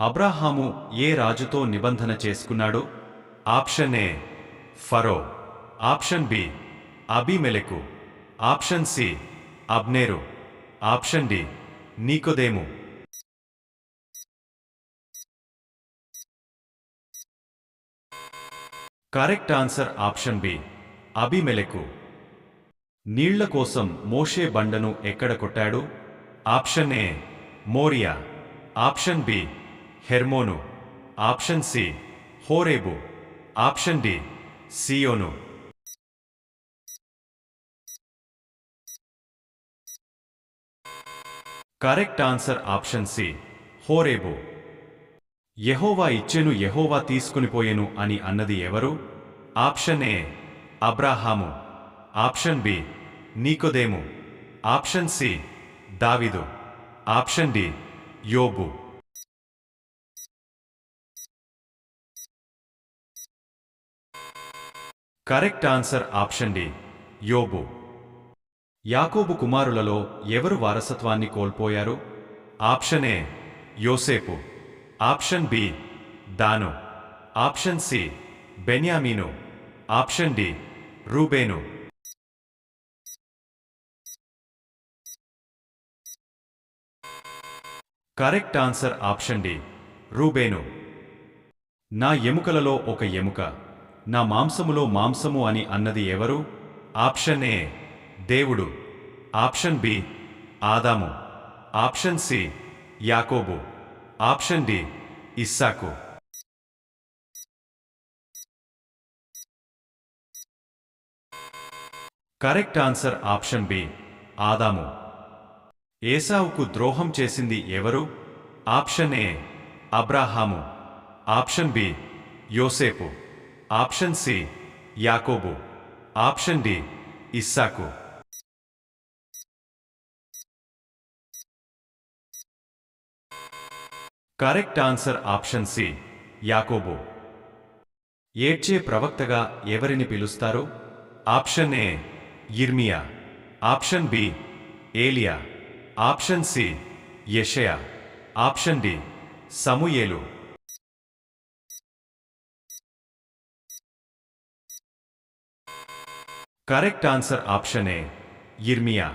అబ్రాహాము ఏ రాజుతో నిబంధన చేసుకున్నాడు? ఆప్షన్ ఏ ఫరో, ఆప్షన్ బి అబీమెలెకు, ఆప్షన్ సి అబ్నేరు, ఆప్షన్ డి నీకోదేము. కరెక్ట్ ఆన్సర్ ఆప్షన్ బి అబీమెలెకు. నీళ్ల కోసం మోషే బండను ఎక్కడ కొట్టాడు? ఆప్షన్ ఏ మోరియా, ఆప్షన్ బి హెర్మోను, ఆప్షన్ సి హోరేబు, ఆప్షన్ డి సియోను. కరెక్ట్ ఆన్సర్ ఆప్షన్ సి హోరేబు. యెహోవా ఇచ్చెను యెహోవా తీసుకునిపోయెను అని అన్నది ఎవరు? ఆప్షన్ ఏ అబ్రాహాము, ఆప్షన్ బి నీకోదేము, ఆప్షన్ సి దావీదు, ఆప్షన్ డి యోబు. కరెక్ట్ ఆన్సర్ ఆప్షన్ డి యోబు. యాకోబు కుమారులలో ఎవరు వారసత్వాన్ని కోల్పోయారు? ఆప్షన్ ఏ యోసేపు, ఆప్షన్ బి దాను, ఆప్షన్ సి బెన్యామీను, ఆప్షన్ డి రూబేను. కరెక్ట్ ఆన్సర్ ఆప్షన్ డి రూబేను. నా ఎముకలలో ఒక ఎముక, నా మాంసములో మాంసము అని అన్నది ఎవరు? ఆప్షన్ ఏ దేవుడు, ఆప్షన్ బి ఆదాము, ఆప్షన్ సి యాకోబు, ఆప్షన్ డి ఇస్సాకు. కరెక్ట్ ఆన్సర్ ఆప్షన్ బి ఆదాము. ఏసావుకు ద్రోహం చేసింది ఎవరు? ఆప్షన్ ఏ అబ్రాహాము, ఆప్షన్ బి యోసేపు, ఆప్షన్ సి యాకోబు, ఆప్షన్ డి ఇస్సాకు. కరెక్ట్ ఆన్సర్ ఆప్షన్ సి యాకోబు. ఏడ్చే ప్రవక్తగా ఎవరిని పిలుస్తారు? ఆప్షన్ ఏ యిర్మియా, ఆప్షన్ బి ఏలియా, ఆప్షన్ సి యెషయా, ఆప్షన్ డి సమూయేలు. Correct answer option A యిర్మియా.